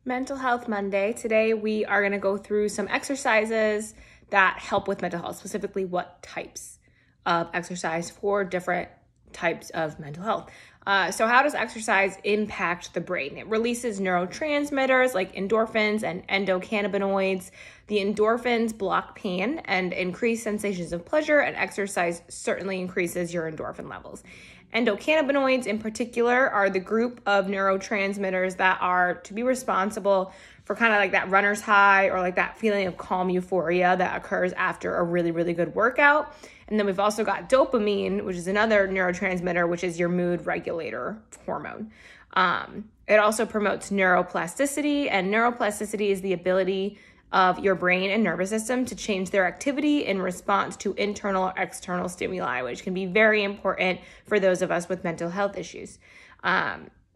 Mental Health Monday. Today we are going to go through some exercises that help with mental health, specifically what types of exercise for different types of mental health. So how does exercise impact the brain? It releases neurotransmitters like endorphins and endocannabinoids. The endorphins block pain and increase sensations of pleasure, and exercise certainly increases your endorphin levels. Endocannabinoids in particular are the group of neurotransmitters that are to be responsible for kind of like that runner's high or like that feeling of calm euphoria that occurs after a really, really good workout. And then we've also got dopamine, which is another neurotransmitter, which is your mood regulator hormone. It also promotes neuroplasticity, and neuroplasticity is the ability of your brain and nervous system to change their activity in response to internal or external stimuli, which can be very important for those of us with mental health issues.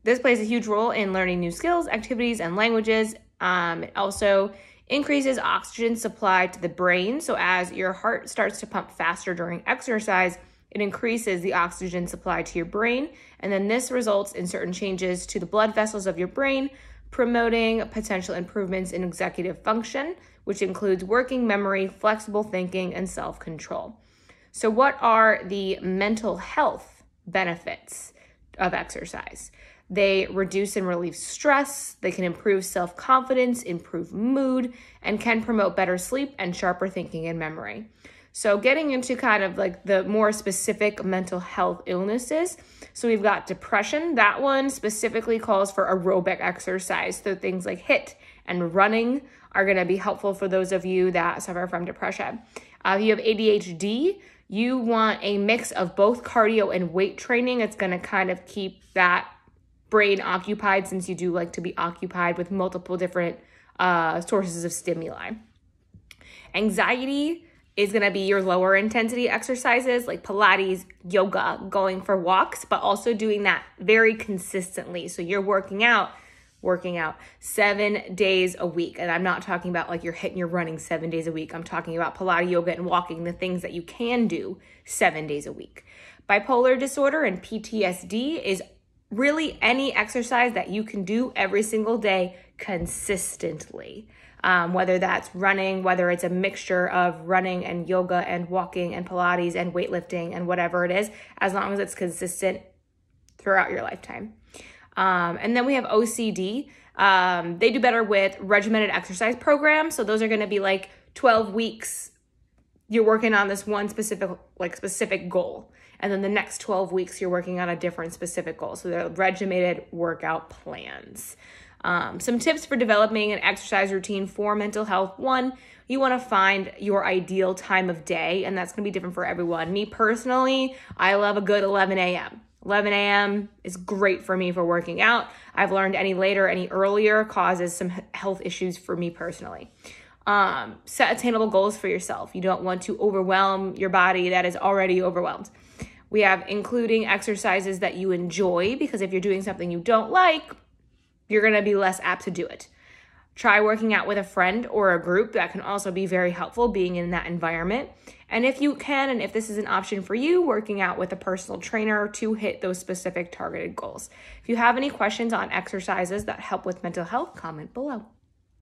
This plays a huge role in learning new skills, activities, and languages. It also increases oxygen supply to the brain. So as your heart starts to pump faster during exercise, it increases the oxygen supply to your brain. And then this results in certain changes to the blood vessels of your brain, promoting potential improvements in executive function, which includes working memory, flexible thinking, and self-control. So what are the mental health benefits of exercise? They reduce and relieve stress, they can improve self-confidence, improve mood, and can promote better sleep and sharper thinking and memory. So getting into kind of like the more specific mental health illnesses. So we've got depression. That one specifically calls for aerobic exercise. So things like HIIT and running are going to be helpful for those of you that suffer from depression. If you have ADHD, you want a mix of both cardio and weight training. It's going to kind of keep that brain occupied, since you do like to be occupied with multiple different sources of stimuli. Anxiety is going to be your lower intensity exercises like Pilates, yoga, going for walks, but also doing that very consistently. So you're working out 7 days a week. And I'm not talking about like you're hitting your running 7 days a week. I'm talking about Pilates, yoga, and walking, the things that you can do 7 days a week. Bipolar disorder and PTSD is really any exercise that you can do every single day consistently. Whether that's running, whether it's a mixture of running and yoga and walking and Pilates and weightlifting and whatever it is, as long as it's consistent throughout your lifetime. And then we have OCD. They do better with regimented exercise programs. So those are going to be like 12 weeks. You're working on this one specific goal. And then the next 12 weeks, you're working on a different specific goal. So they're regimented workout plans. Some tips for developing an exercise routine for mental health. One, you want to find your ideal time of day, and that's going to be different for everyone. Me personally, I love a good 11 a.m. 11 a.m. is great for me for working out. I've learned any later, any earlier causes some health issues for me personally. Set attainable goals for yourself. You don't want to overwhelm your body that is already overwhelmed. We have including exercises that you enjoy, because if you're doing something you don't like, you're going to be less apt to do it. Try working out with a friend or a group. That can also be very helpful, being in that environment. And if you can, and if this is an option for you, working out with a personal trainer to hit those specific targeted goals. If you have any questions on exercises that help with mental health, comment below.